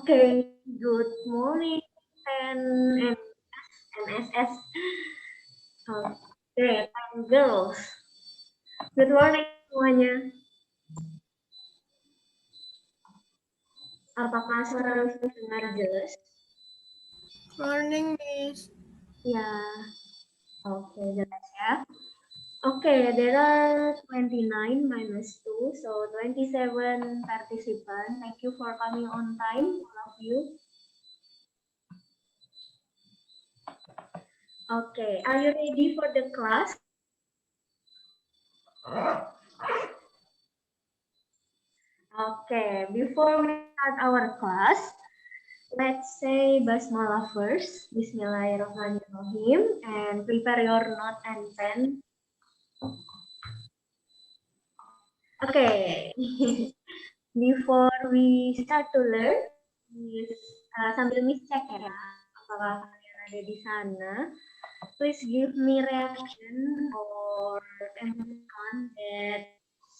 Okay, good morning and NSS. Okay, and girls. Good morning semuanya. Apakah suara Wisnu dengar jelas? Morning, Miss. Ya, oke jelas ya. Okay, there are 29 minus 2, so 27 participants. Thank you for coming on time, all of you. Okay, are you ready for the class? Okay, before we start our class, let's say Basmalah first. Bismillahirrahmanirrahim. And prepare your note and pen. Okay. Before we start to learn, sambil Miss cek ya, apakah kalian ada di sana. Please give me reaction or emotion that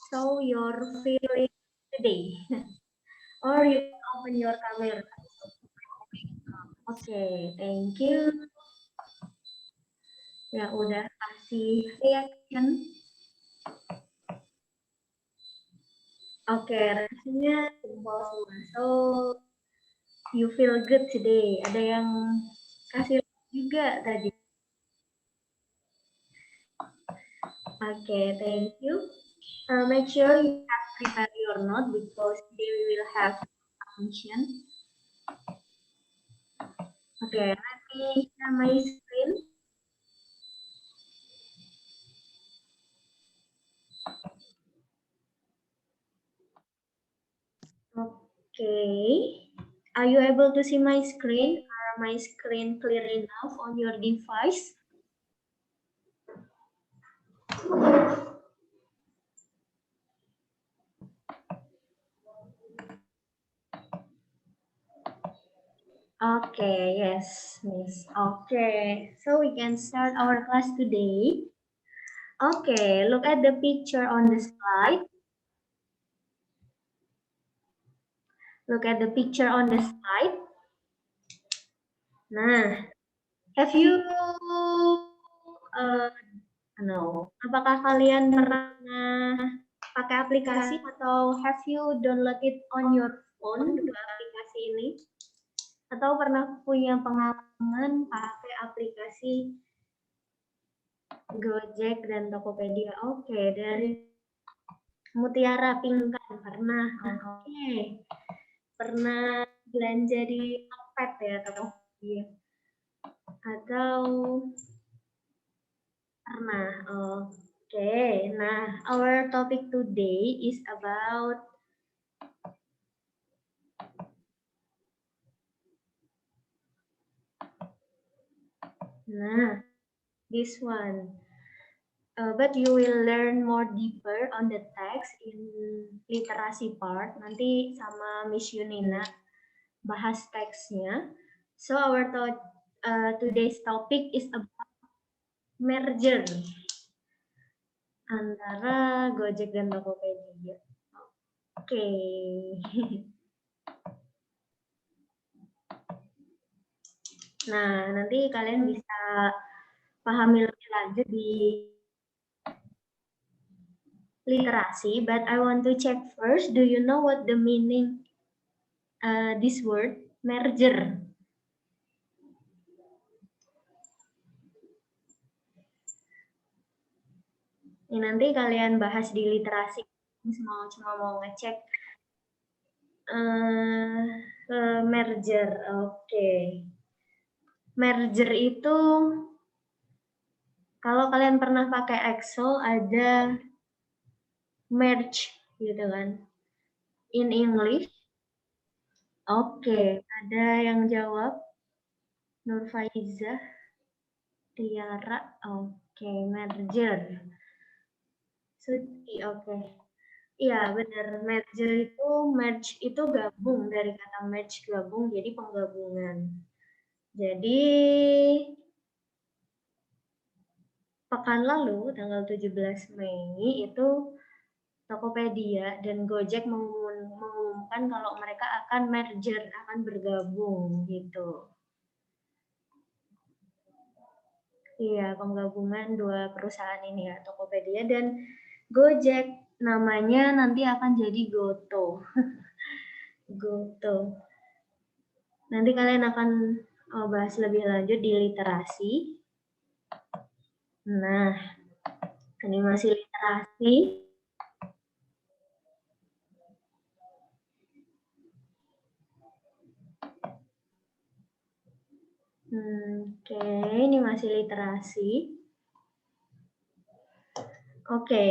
show your feeling today. Or you can open your camera. Okay, thank you. Ya udah kasih reaction. Oke, rasanya simpel semua. So, you feel good today. Ada yang kasih juga tadi. Oke, thank you. Make sure you have prepared your note because today we will have function. Oke, nanti nama screen. Okay. Are you able to see my screen? Are my screen clear enough on your device? Okay, yes, Miss. Okay, so we can start our class today. Okay, look at the picture on the slide. Look at the picture on the slide. Nah, have you no? Apakah kalian pernah pakai aplikasi atau have you download it on your phone dua aplikasi ini? Atau pernah punya pengalaman pakai aplikasi Gojek dan Tokopedia? Oke, dari Mutiara Pingkan pernah. Oke. Pernah belanja di Tokped ya Tokopedia? Atau pernah? Oke. Nah, our topic today is about this one. But you will learn more deeper on the text in literasi part. Nanti sama Miss Yunina bahas teksnya. So our today's topic is about merger antara Gojek dan Tokopedia. Oke. Nah, nanti kalian bisa pahami lebih lanjut di literasi, but I want to check first, do you know what the meaning this word merger? Ini nanti kalian bahas di literasi, cuma mau ngecek merger. Oke. Merger itu kalau kalian pernah pakai Excel ada merge gitu kan. In English. Oke, ada yang jawab. Nur Faizah, Tiara. Oke, merger. Suci, oke. Iya, benar. Merge itu gabung, dari kata merge gabung, jadi penggabungan. Jadi pekan lalu, tanggal 17 Mei, itu Tokopedia dan Gojek mengumumkan kalau mereka akan merger, akan bergabung gitu. Iya, penggabungan dua perusahaan ini ya, Tokopedia dan Gojek. Namanya nanti akan jadi Goto. Goto. Nanti kalian akan bahas lebih lanjut di literasi. Nah, ini masih literasi. Oke, ini masih literasi. Oke.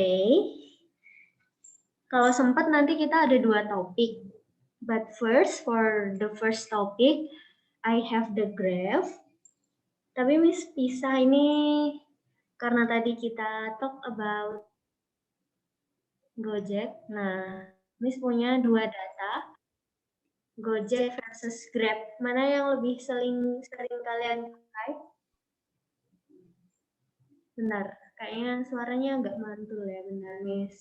Kalau sempat nanti kita ada 2 topik. But first, for the first topic, I have the graph. Tapi Miss pisah ini karena tadi kita talk about Gojek. Nah, Miss punya 2 data. Gojek versus Grab. Mana yang lebih sering kalian pakai? Bentar, kayaknya suaranya agak mantul ya. Bentar, Miss.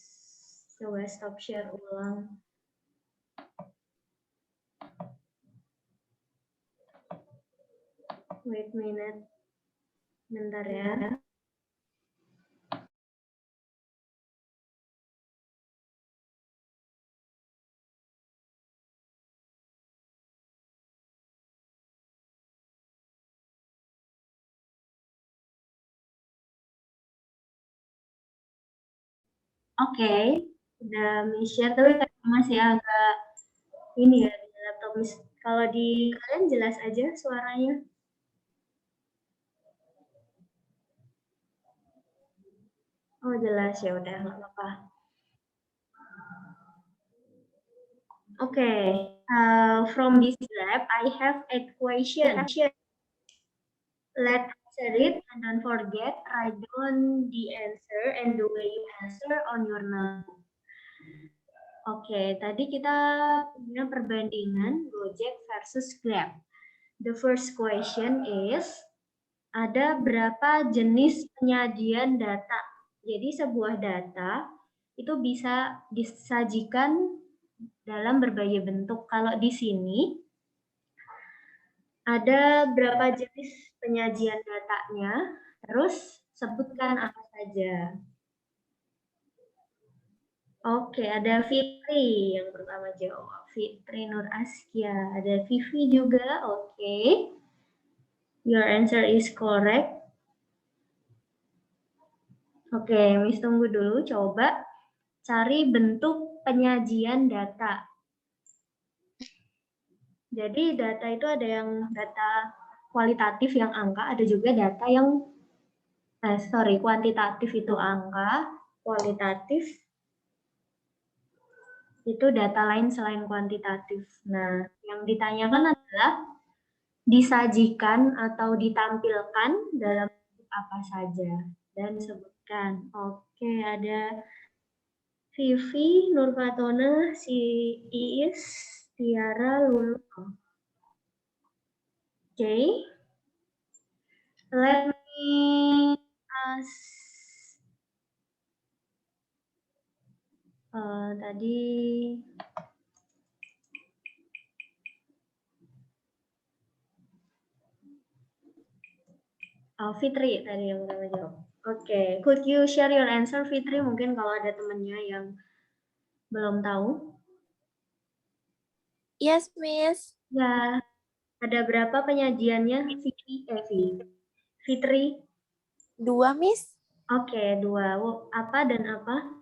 Coba stop share ulang. Wait minute. Bentar ya. Oke, udah share tapi masih agak ini ya di laptop. Kalau di kalian jelas aja suaranya. Oh jelas ya udah nggak apa-apa. Oke, from this lab I have a question. Let's answer it and don't forget write down the answer and the way you answer on your notebook. Oke, tadi kita punya perbandingan Gojek versus Grab. The first question is, ada berapa jenis penyajian data? Jadi sebuah data itu bisa disajikan dalam berbagai bentuk. Kalau di sini ada berapa jenis penyajian datanya, terus sebutkan apa saja. Oke, ada Fitri yang pertama jawab. Fitri Nur Askia. Ada Vivi juga, oke. Your answer is correct. Oke, Miss tunggu dulu, coba cari bentuk penyajian data. Jadi data itu ada yang data kualitatif yang angka, ada juga data yang kuantitatif itu angka, kualitatif itu data lain selain kuantitatif. Nah, yang ditanyakan adalah disajikan atau ditampilkan dalam apa saja dan sebutkan. Oke, ada Vivi, Nurfatona, si Iis, Tiara, Lulu. Okay. Let me ask tadi Fitri tadi yang pertama jawab. Oke, could you share your answer Fitri? Mungkin kalau ada temannya yang belum tahu. Yes, Miss. Ya, ada berapa penyajiannya Fitri? 2, Miss. Oke, 2. Apa dan apa?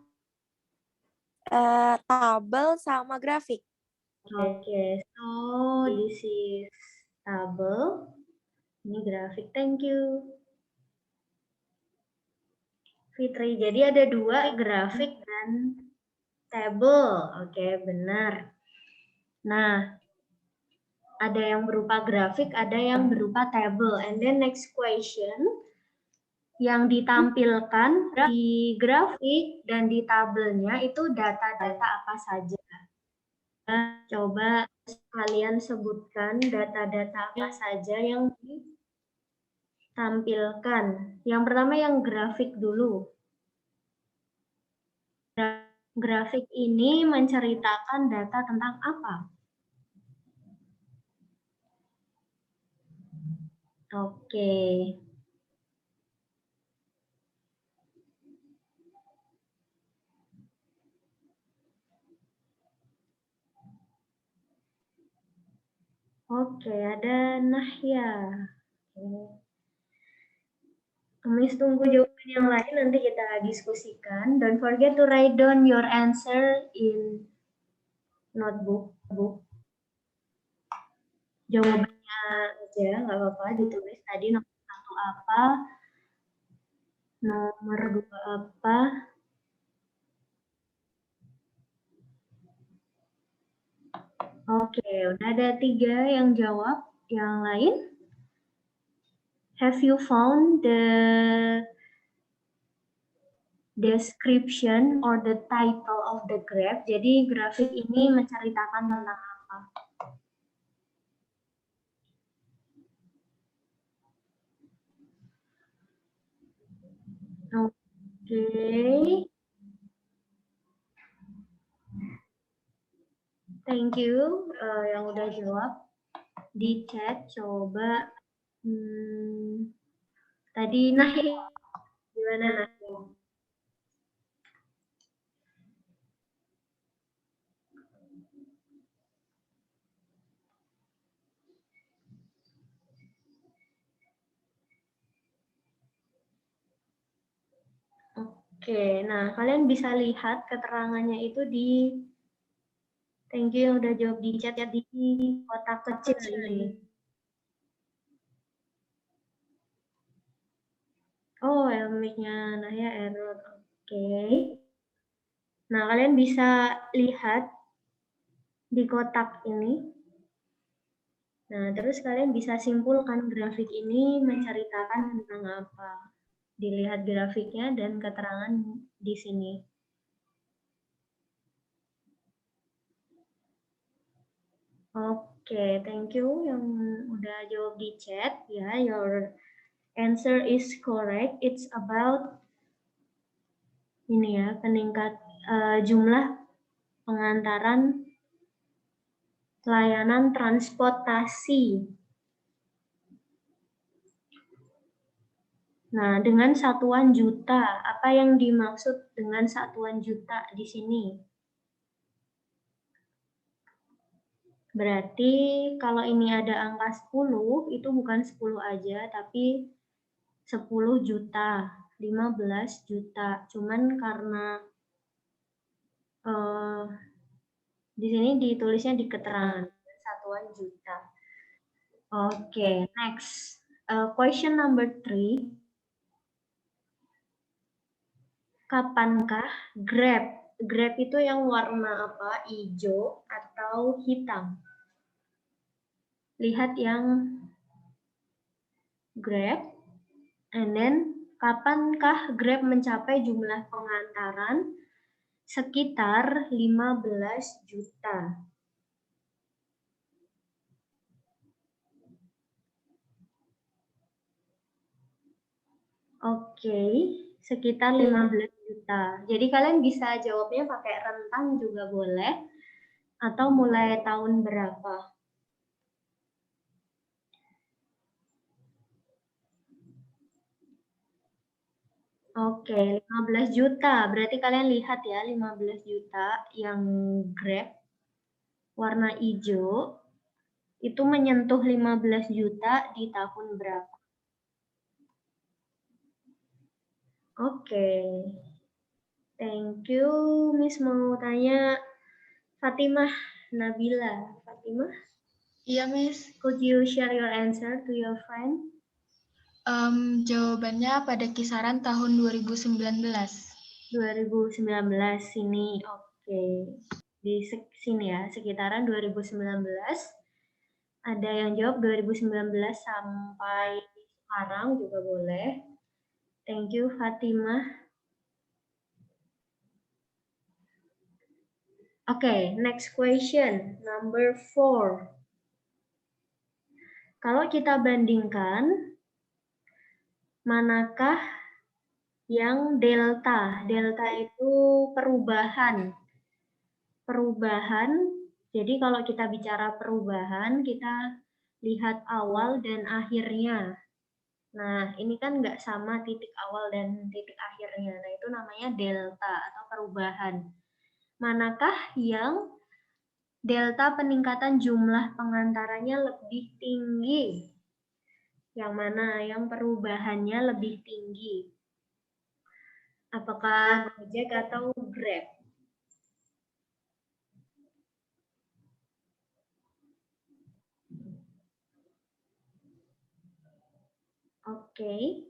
Tabel sama grafik. Oke, so this is tabel. Ini grafik, thank you. Fitri, jadi ada 2 grafik dan tabel. Oke, benar. Nah, ada yang berupa grafik, ada yang berupa table. And then next question, yang ditampilkan di grafik dan di tabelnya itu data-data apa saja? Nah, coba kalian sebutkan data-data apa saja yang ditampilkan. Yang pertama yang grafik dulu. Grafik ini menceritakan data tentang apa? Oke. Oke, ada Nahya. Miss tunggu jawaban yang lain, nanti kita diskusikan. Don't forget to write down your answer in notebook. Jawabannya aja, nggak apa-apa, ditulis tadi nomor 1 apa, nomor 2 apa. Oke, udah ada 3 yang jawab. Yang lain? Have you found the description or the title of the graph? Jadi grafik ini menceritakan tentang apa? Oke. Thank you yang udah jawab di chat. Coba tadi Nahya, gimana Nahya? Oke, nah kalian bisa lihat keterangannya itu di thank you yang udah jawab di chat ya, di kotak kecil ini. Oh, mic-nya Nahya error. Oke. Nah, kalian bisa lihat di kotak ini. Nah, terus kalian bisa simpulkan grafik ini menceritakan tentang apa. Dilihat grafiknya dan keterangan di sini. Oke, thank you yang udah jawab di chat ya. Your answer is correct. It's about ini ya, peningkat jumlah pengantaran layanan transportasi. Nah, dengan satuan juta, apa yang dimaksud dengan satuan juta di sini? Berarti kalau ini ada angka 10, itu bukan 10 aja, tapi 10 juta, 15 juta. Cuman karena di sini ditulisnya di keterangan satuan juta. Oke, next. Question number 3. Kapankah Grab itu yang warna apa? Hijau atau hitam? Lihat yang Grab, and then kapankah Grab mencapai jumlah pengantaran sekitar 15 juta? Oke, sekitar 15 juta. Jadi kalian bisa jawabnya pakai rentang juga boleh, atau mulai tahun berapa. Oke, 15 juta. Berarti kalian lihat ya, 15 juta yang Grab warna hijau itu menyentuh 15 juta di tahun berapa? Oke. Thank you. Miss mau tanya Fatimah Nabila. Fatimah? Iya, Miss. Could you share your answer to your friend? Jawabannya pada kisaran tahun 2019. 2019 sini. Oke. Di sini ya, sekitaran 2019. Ada yang jawab 2019 sampai sekarang juga boleh. Thank you Fatimah. Oke, next question, number 4. Kalau kita bandingkan, manakah yang delta. Delta itu perubahan. Perubahan, jadi kalau kita bicara perubahan, kita lihat awal dan akhirnya. Nah, ini kan nggak sama titik awal dan titik akhirnya. Nah, itu namanya delta atau perubahan. Manakah yang delta peningkatan jumlah pengantaranya lebih tinggi? Yang mana yang perubahannya lebih tinggi? Apakah Gojek atau Grab? Oke.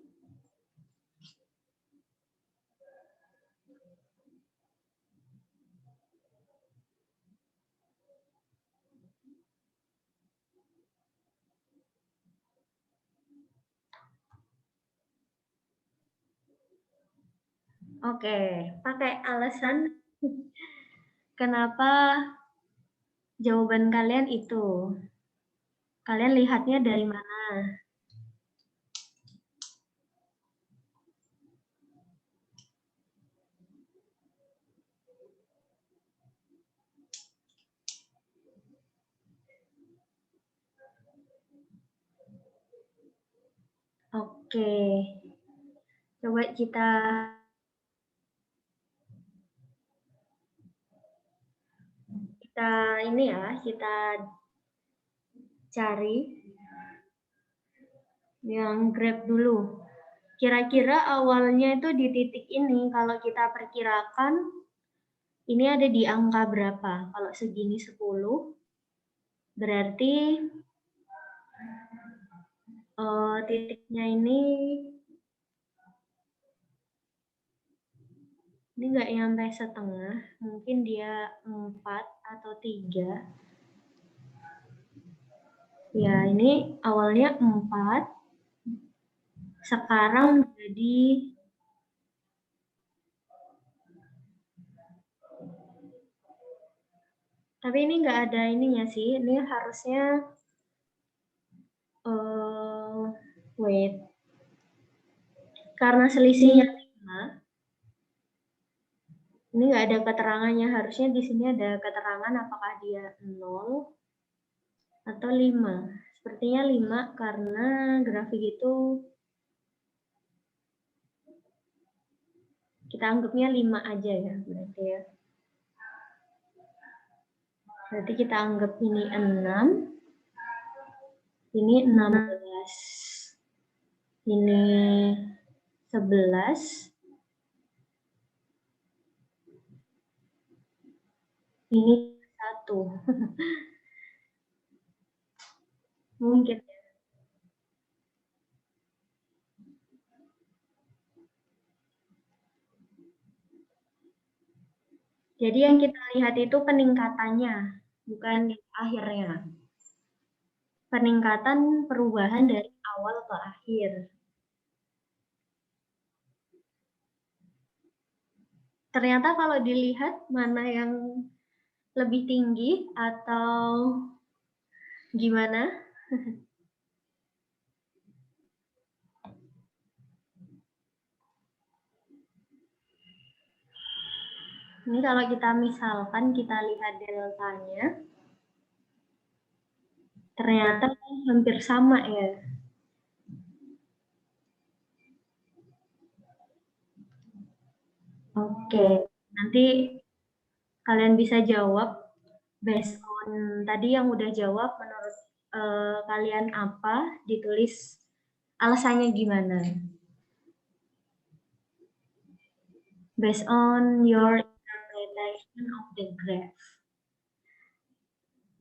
Oke, pakai alasan kenapa jawaban kalian itu. Kalian lihatnya dari mana? Oke, coba kita ini ya, kita cari yang Grab dulu. Kira-kira awalnya itu di titik ini, kalau kita perkirakan ini ada di angka berapa? Kalau segini 10, berarti titiknya ini nggak nyampe setengah, mungkin dia 4 atau 3. Ya, ini awalnya 4, sekarang jadi tapi ini nggak ada ininya sih, ini harusnya wait, karena selisihnya 5, ini nggak ada keterangannya, harusnya di sini ada keterangan apakah dia 0 atau 5. Sepertinya 5 karena grafik itu kita anggapnya 5 aja ya, berarti ya. Berarti kita anggap ini 6, ini 16, ini 11, ini 1. Mungkin. Jadi yang kita lihat itu peningkatannya, bukan akhirnya. Peningkatan perubahan dari awal ke akhir. Ternyata kalau dilihat mana yang lebih tinggi atau gimana? Ini kalau kita misalkan kita lihat deltanya, ternyata hampir sama ya. Oke, nanti kalian bisa jawab based on tadi yang udah jawab, menurut kalian apa, ditulis alasannya gimana. Based on your interpretation of the graph.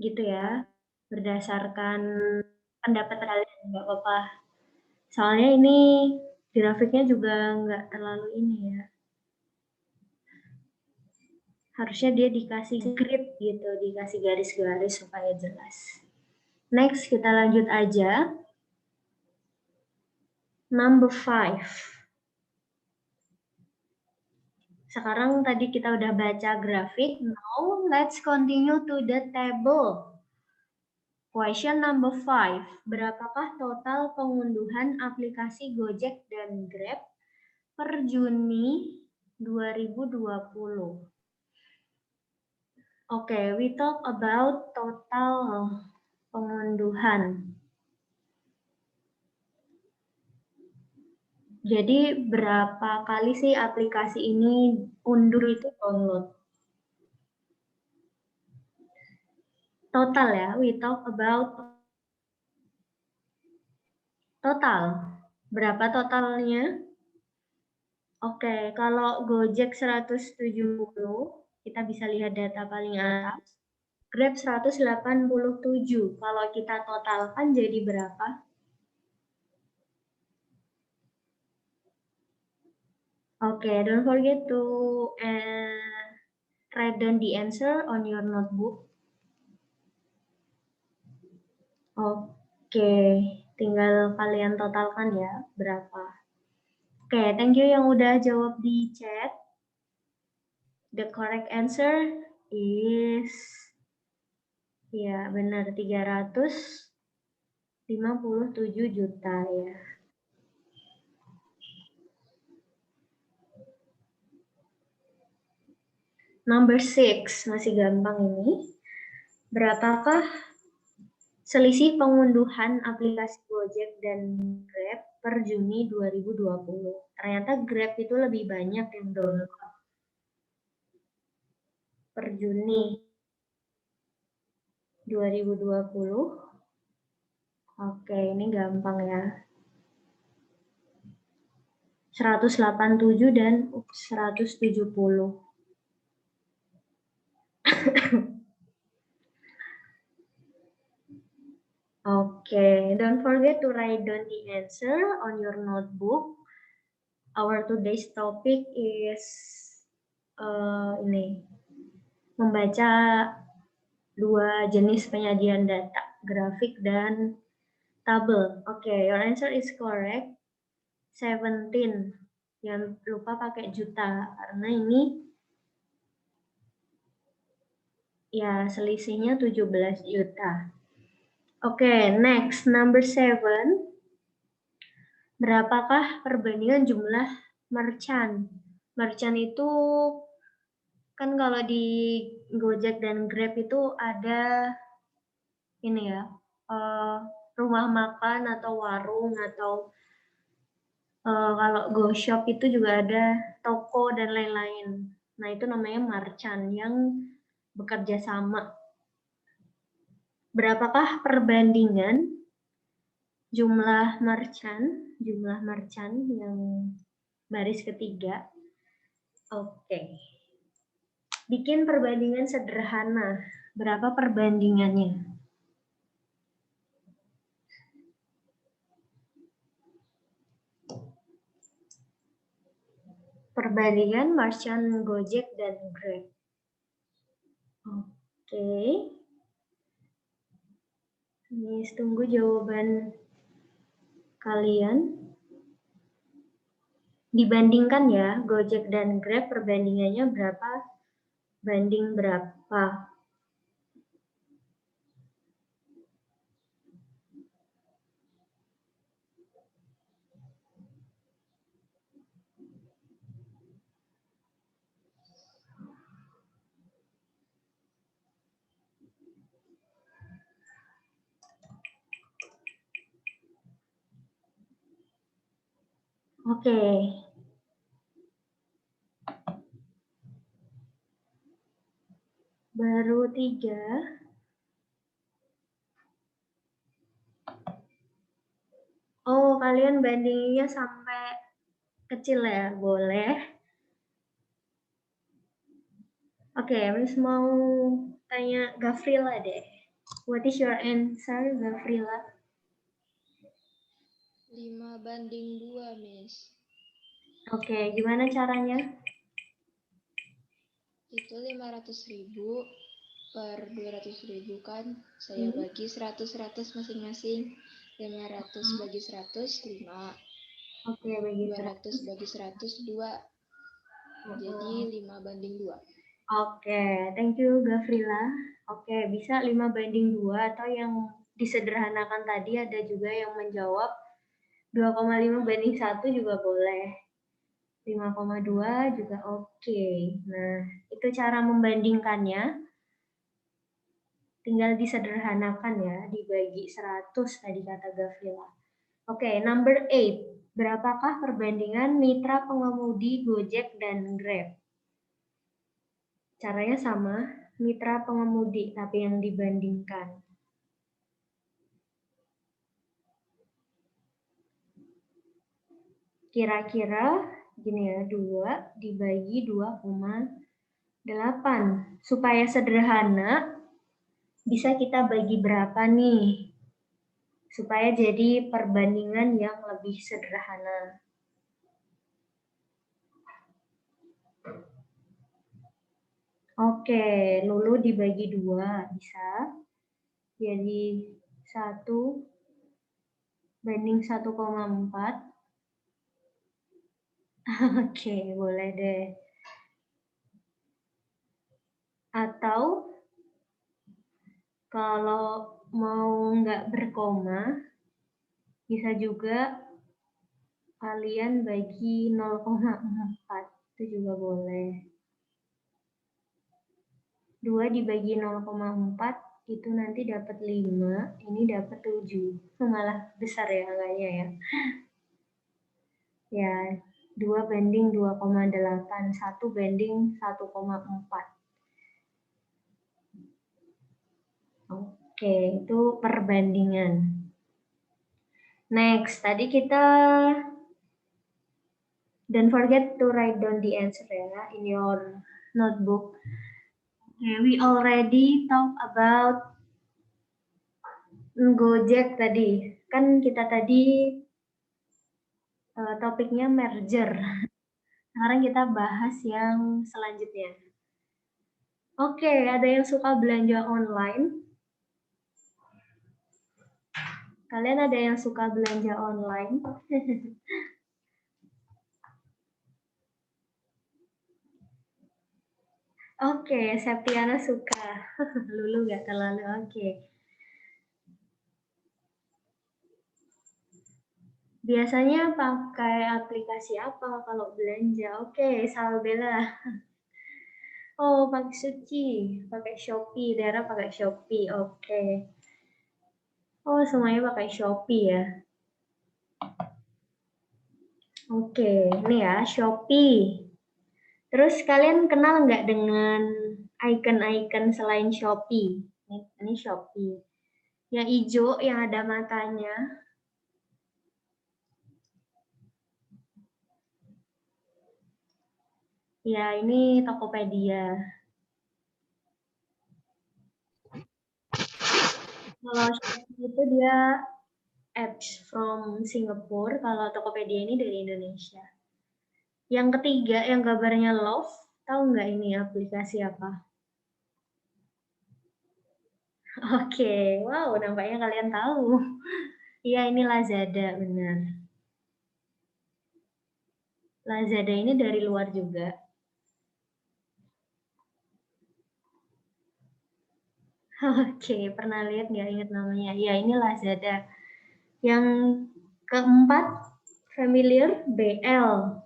Gitu ya, berdasarkan pendapat kalian, nggak apa-apa. Soalnya ini grafiknya juga nggak terlalu ini ya. Harusnya dia dikasih script gitu, dikasih garis-garis supaya jelas. Next, kita lanjut aja. Number 5. Sekarang tadi kita udah baca grafik. Now, let's continue to the table. Question number 5. Berapakah total pengunduhan aplikasi Gojek dan Grab per Juni 2020. Oke, we talk about total pengunduhan. Jadi berapa kali sih aplikasi ini unduh itu download? Total ya, we talk about total. Berapa totalnya? Oke, kalau Gojek 170, kita bisa lihat data paling atas. Grab 187. Kalau kita totalkan jadi berapa? Okay, don't forget to write down the answer on your notebook. Oke, tinggal kalian totalkan ya, berapa. Oke, thank you yang udah jawab di chat. The correct answer is, ya benar, 357 juta ya. Number 6, masih gampang ini. Berapakah selisih pengunduhan aplikasi Gojek dan Grab per Juni 2020? Ternyata Grab itu lebih banyak yang download per Juni 2020. Oke, ini gampang ya. 187 dan 170. Okay, don't forget to write down the answer on your notebook. Our today's topic is ini, membaca dua jenis penyajian data, grafik dan tabel. Okay, your answer is correct. 17. Jangan lupa pakai juta karena ini ya selisihnya 17 juta. Oke, next, number 7. Berapakah perbandingan jumlah merchant? Merchant itu kan kalau di Gojek dan Grab itu ada ini ya, rumah makan atau warung, atau kalau GoShop itu juga ada toko dan lain-lain. Nah, itu namanya merchant yang bekerja sama. Berapakah perbandingan jumlah merchant yang baris ketiga? Oke. Bikin perbandingan sederhana. Berapa perbandingannya? Perbandingan merchant Gojek dan Grab. Oke. Ini tunggu jawaban kalian. Dibandingkan ya, Gojek dan Grab perbandingannya berapa banding berapa? Oke. Baru 3. Oh, kalian bandinginnya sampai kecil ya? Boleh. Oke, Miss mau tanya Gafrila deh. What is your answer, Gafrila? 5:2, Miss. Oke, gimana caranya? Itu 500.000 per 200.000 kan. Saya bagi 100 masing-masing. 500 bagi 100, 5. Oke, bagi 200 bagi 100, 2. Jadi 5:2. Oke, thank you Gafrila. Oke, bisa 5:2 atau yang disederhanakan tadi ada juga yang menjawab 2,5:1 juga boleh. 5,2 juga oke. Nah, itu cara membandingkannya. Tinggal disederhanakan ya, dibagi 100 tadi kata Gavila. Oke, number 8. Berapakah perbandingan mitra pengemudi Gojek dan Grab? Caranya sama, mitra pengemudi, tapi yang dibandingkan. Kira-kira gini ya, 2 dibagi 2,8. Supaya sederhana, bisa kita bagi berapa nih? Supaya jadi perbandingan yang lebih sederhana. Oke, Lulu dibagi 2 bisa. Jadi 1 banding 1,4. Oke, boleh deh. Atau kalau mau nggak berkoma, bisa juga kalian bagi 0,4. Itu juga boleh. 2 dibagi 0,4 itu nanti dapat 5, ini dapat 7. Malah besar ya angkanya ya. Ya, 2 banding 2,8, 1 banding 1,4. Oke, itu perbandingan. Next, tadi kita don't forget to write down the answer ya in your notebook. Okay, we already talk about Gojek tadi. Kan kita tadi topiknya merger. Sekarang kita bahas yang selanjutnya. Oke, ada yang suka belanja online? Kalian ada yang suka belanja online? Oke, Septiana suka. Lulu nggak terlalu oke. Biasanya pakai aplikasi apa kalau belanja? Oke, Salbella. Oh, pakai Suci, pakai Shopee, Dara pakai Shopee. Oke. Oh, semuanya pakai Shopee ya. Oke, ini ya Shopee. Terus kalian kenal nggak dengan icon-icon selain Shopee? Ini Shopee. Yang hijau yang ada matanya. Ya, ini Tokopedia. Kalau Shopee itu dia apps from Singapore, kalau Tokopedia ini dari Indonesia. Yang ketiga, yang gambarnya love, tahu nggak ini aplikasi apa? Oke, wow, nampaknya kalian tahu. Iya, ini Lazada, benar. Lazada ini dari luar juga. Oke, pernah lihat nggak ingat namanya? Ya, ini Lazada. Yang keempat, familiar, BL.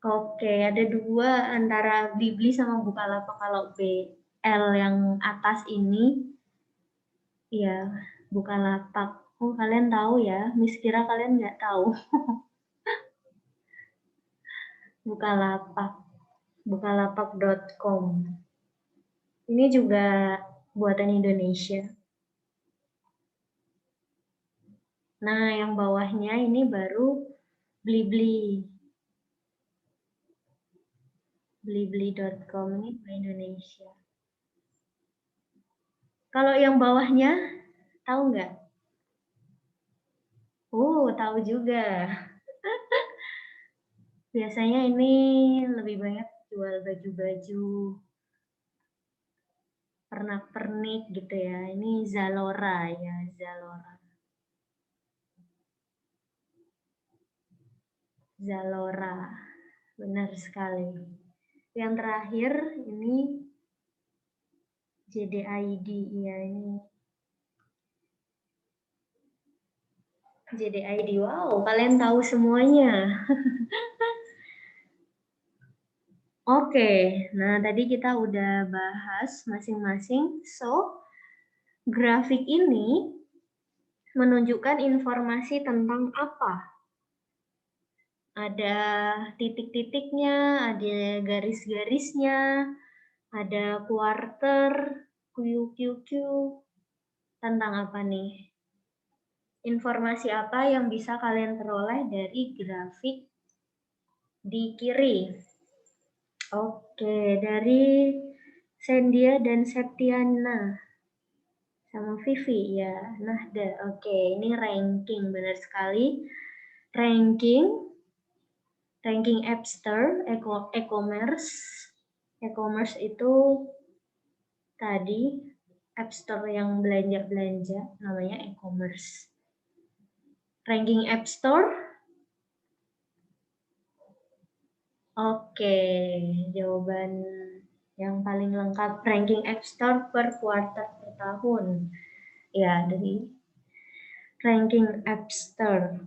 Oke, ada dua antara Blibli sama Bukalapak. Kalau BL yang atas ini, ya Bukalapak. Oh, kalian tahu ya? Miss kira kalian nggak tahu. Bukalapak. Bukalapak.com. Ini juga buatan Indonesia. Nah, yang bawahnya ini baru Blibli. Blibli.com ini buatan Indonesia. Kalau yang bawahnya, tahu nggak? Tahu juga. Biasanya ini lebih banyak jual baju-baju pernak-pernik gitu ya. Ini Zalora ya, Zalora. Zalora. Benar sekali. Yang terakhir ini JDID ya, ini JDID. Wow, kalian tahu semuanya. Oke, nah tadi kita udah bahas masing-masing. So, grafik ini menunjukkan informasi tentang apa? Ada titik-titiknya, ada garis-garisnya, ada quarter, QQQ. Tentang apa nih? Informasi apa yang bisa kalian peroleh dari grafik di kiri? Oke, dari Sendia dan Septiana sama Vivi ya. Nahda. Oke, ini ranking benar sekali. Ranking App Store, e-commerce. E-commerce itu tadi App Store yang belanja-belanja namanya e-commerce. Ranking App Store. Oke, jawaban yang paling lengkap ranking App Store per quarter per tahun. Ya, dari ranking App Store.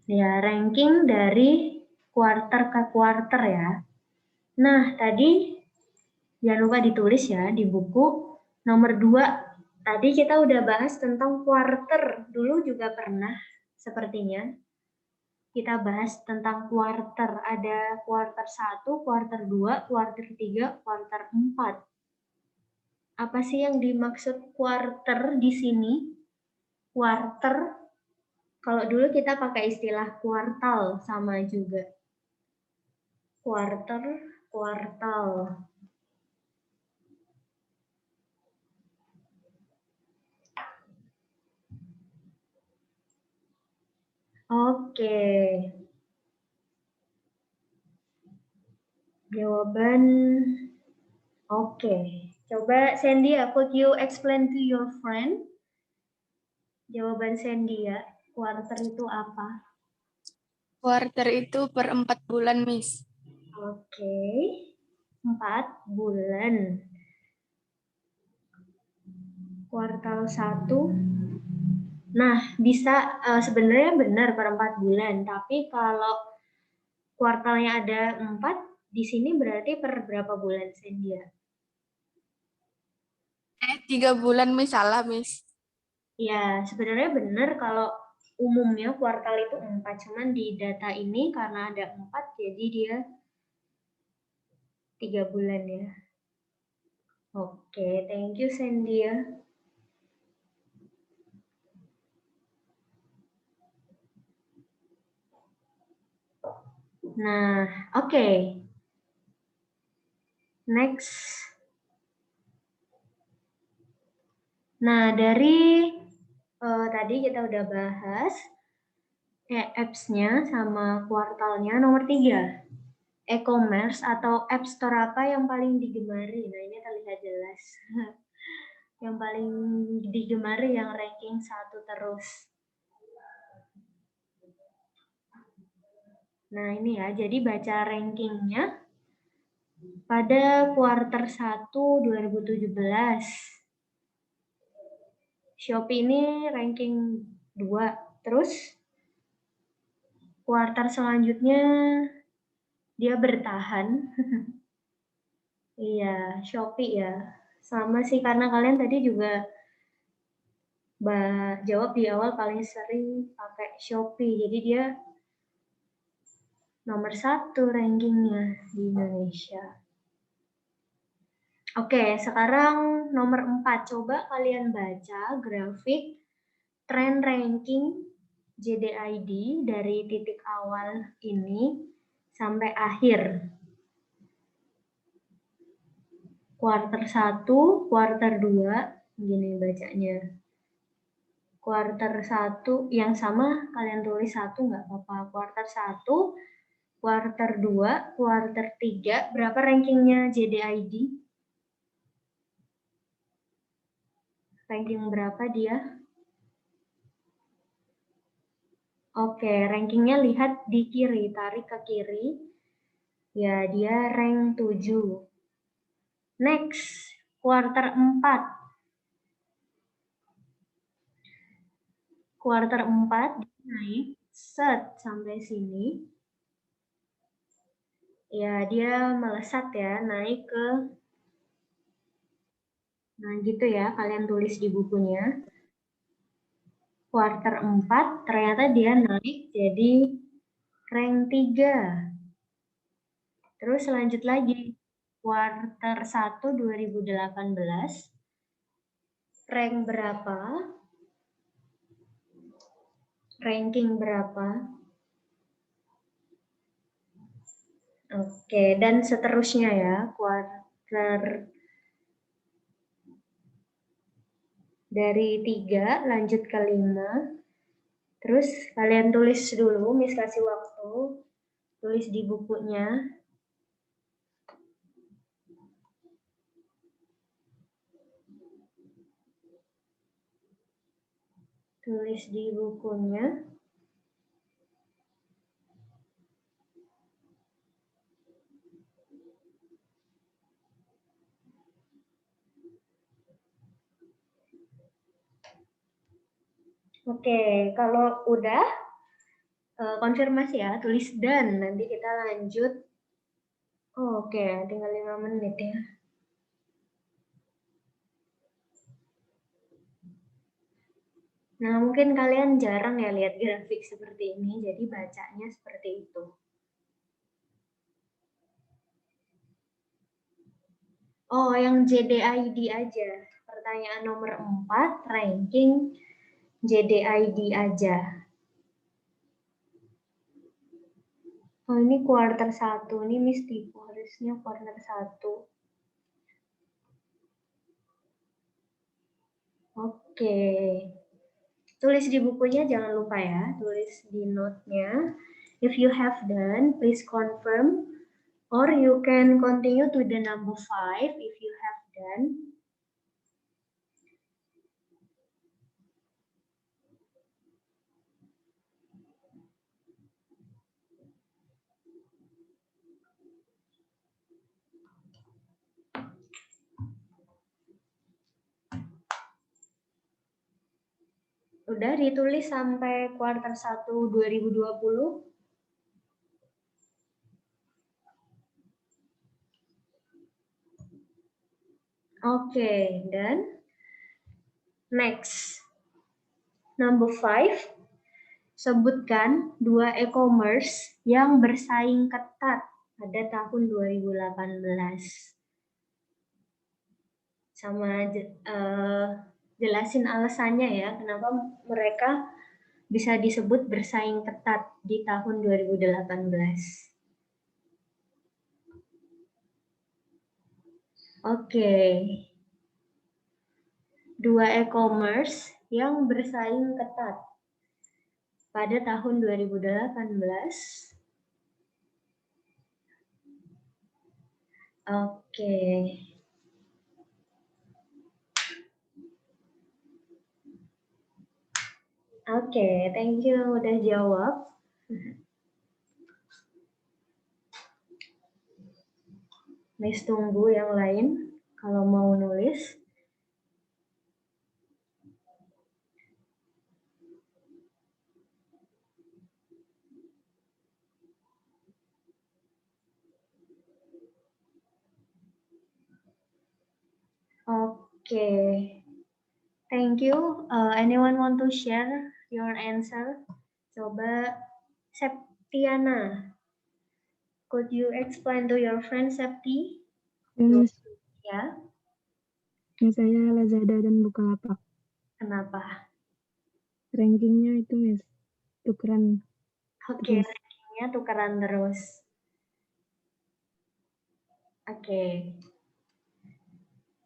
Ya, ranking dari quarter ke quarter ya. Nah, tadi jangan lupa ditulis ya di buku nomor 2. Tadi kita udah bahas tentang quarter. Dulu juga pernah sepertinya. Kita bahas tentang quarter. Ada quarter 1, quarter 2, quarter 3, quarter 4. Apa sih yang dimaksud quarter di sini? Quarter, kalau dulu kita pakai istilah kuartal, sama juga. Quarter, kuartal. Oke. Jawaban oke. Coba Sandy, could you explain to your friend? Jawaban Sandy ya, quarter itu apa? Quarter itu per 4 bulan, Miss. Oke, 4 bulan. Kuartal 1. Nah, bisa sebenarnya benar per 4 bulan, tapi kalau kuartalnya ada 4, di sini berarti per berapa bulan, Sendia? 3 bulan, Miss. Salah, Miss. Ya, sebenarnya benar kalau umumnya kuartal itu 4, cuman di data ini karena ada 4, jadi dia 3 bulan ya. Oke, thank you Sendia. Nah, oke. Next. Nah, dari tadi kita udah bahas apps-nya sama kuartalnya. Nomor 3, e-commerce atau app store apa yang paling digemari? Nah, ini terlihat jelas. Yang paling digemari yang ranking 1 terus. Nah, ini ya, jadi baca rankingnya pada kuarter 1 2017. Shopee ini ranking 2. Terus kuarter selanjutnya dia bertahan. Iya, Shopee ya. Sama sih karena kalian tadi juga jawab di awal paling sering pakai Shopee. Jadi dia nomor 1 rankingnya di Indonesia. Oke, sekarang nomor 4. Coba kalian baca grafik trend ranking JDID dari titik awal ini sampai akhir. Kuarter 1, kuarter 2, gini bacanya. Kuarter 1 yang sama kalian tulis 1 nggak apa-apa. Kuarter 1, kuarter 2, kuarter 3, berapa rankingnya JDID? Ranking berapa dia? Oke, rankingnya lihat di kiri, tarik ke kiri. Ya, dia rank 7. Next, kuarter 4. kuarter 4 naik set sampai sini. Ya, dia melesat ya, naik ke, nah gitu ya, kalian tulis di bukunya. Kuarter 4 ternyata dia naik jadi rank 3. Terus lanjut lagi. Kuarter 1 2018. Rank berapa? Ranking berapa? Oke, dan seterusnya ya. Kuarter dari 3 lanjut ke 5. Terus kalian tulis dulu, Miss kasih waktu. Tulis di bukunya. Tulis di bukunya. Oke, kalau udah konfirmasi ya, tulis dan nanti kita lanjut. Oke, tinggal 5 menit ya. Nah, mungkin kalian jarang ya lihat grafik seperti ini, jadi bacanya seperti itu. Oh, yang JDID aja. Pertanyaan nomor 4, ranking JDID aja. Oh, ini kuarter 1. Ini Miss tipu, harusnya kuarter 1. Oke. Tulis di bukunya jangan lupa ya, tulis di note-nya. If you have done, please confirm. Or you can continue to the number 5 if you have done. Udah ditulis sampai kuarter 1 2020? Oke, dan next. Number 5, sebutkan 2 e-commerce yang bersaing ketat pada tahun 2018. Sama jelasin alasannya ya, kenapa mereka bisa disebut bersaing ketat di tahun 2018. Oke. 2 e-commerce yang bersaing ketat pada tahun 2018. Oke. Oke, thank you udah jawab. Miss tunggu yang lain kalau mau nulis. Oke. Thank you. Anyone want to share your answer? Coba Septiana. Could you explain to your friend Septi? Miss, Ya. ya saya Lazada dan Bukalapak. Kenapa? Rankingnya itu Miss, tukeran. Oke, Terus. rankingnya tukeran terus. Oke.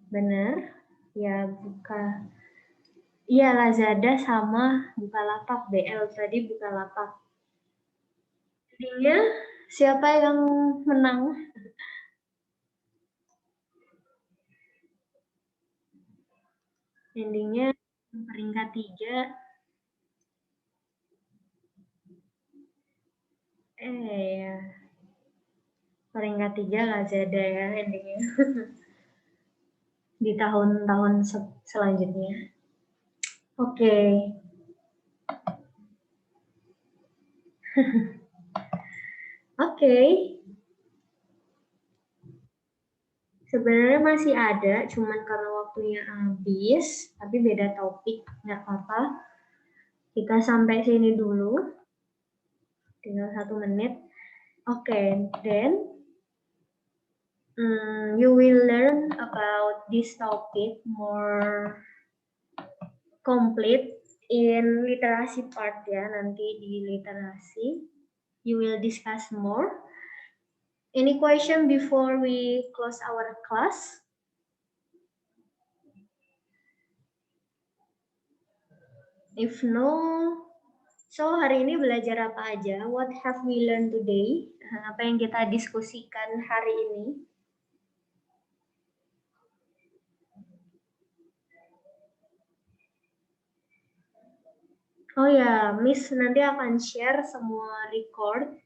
Benar. Ya, Iya, Lazada sama Bukalapak. BL tadi Bukalapak. Intinya, siapa yang menang? Endingnya peringkat 3. Ya. Peringkat 3 Lazada ya endingnya. Di tahun-tahun selanjutnya. Oke. Oke. Sebenarnya masih ada, cuman karena waktunya habis, tapi beda topik, nggak apa-apa. Kita sampai sini dulu. Tinggal 1 menit. Oke, then you will learn about this topic more complete in literasi part ya, nanti di literasi. You will discuss more. Any question before we close our class? If no, so hari ini belajar apa aja? What have we learned today? Apa yang kita diskusikan hari ini? Oh ya, Miss nanti akan share semua record.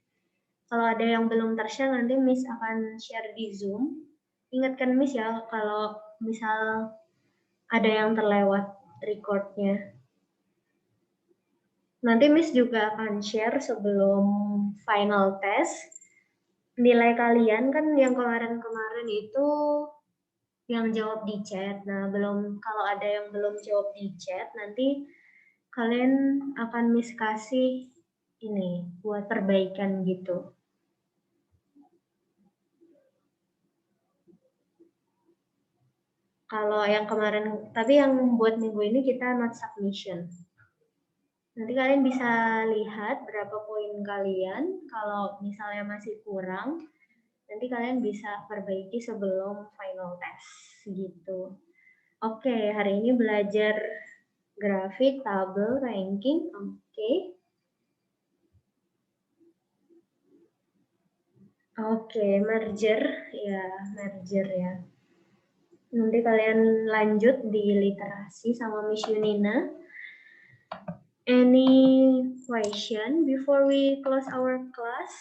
Kalau ada yang belum tershare, nanti Miss akan share di Zoom. Ingatkan Miss ya, kalau misal ada yang terlewat recordnya. Nanti Miss juga akan share sebelum final test. Nilai kalian kan yang kemarin-kemarin itu yang jawab di chat. Nah, kalau ada yang belum jawab di chat, nanti kalian akan Miss kasih ini buat perbaikan gitu. Kalau yang kemarin, tapi yang buat minggu ini kita not submission. Nanti kalian bisa lihat berapa poin kalian. Kalau misalnya masih kurang, nanti kalian bisa perbaiki sebelum final test gitu. Oke, hari ini belajar grafik, tabel, ranking. Oke. Oke, merger ya. Nanti kalian lanjut di literasi sama Miss Yunina. Any question before we close our class?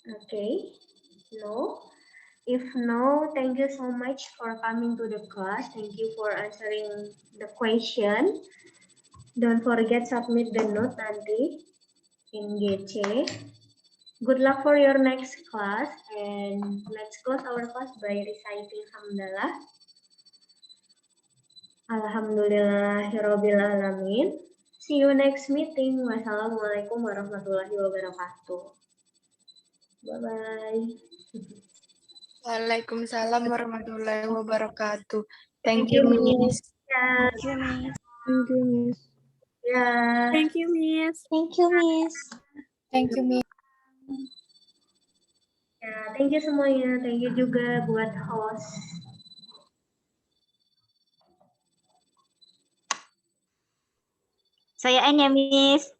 Okay, no. If no, thank you so much for coming to the class. Thank you for answering the question. Don't forget submit the note nanti in GC. Good luck for your next class, and let's close our class by reciting Hamdalah. Alhamdulillahirabbil alamin. See you next meeting. Wassalamualaikum warahmatullahi wabarakatuh. Bye bye. Waalaikumsalam warahmatullahi wabarakatuh. Thank you, Miss. Ya. Thank you, Miss. Thank you, Miss. Ya. Thank you, Miss. Thank you, Miss. Thank you, Miss. Ya, thank you semuanya. Thank you juga buat host. Saya N ya, Miss.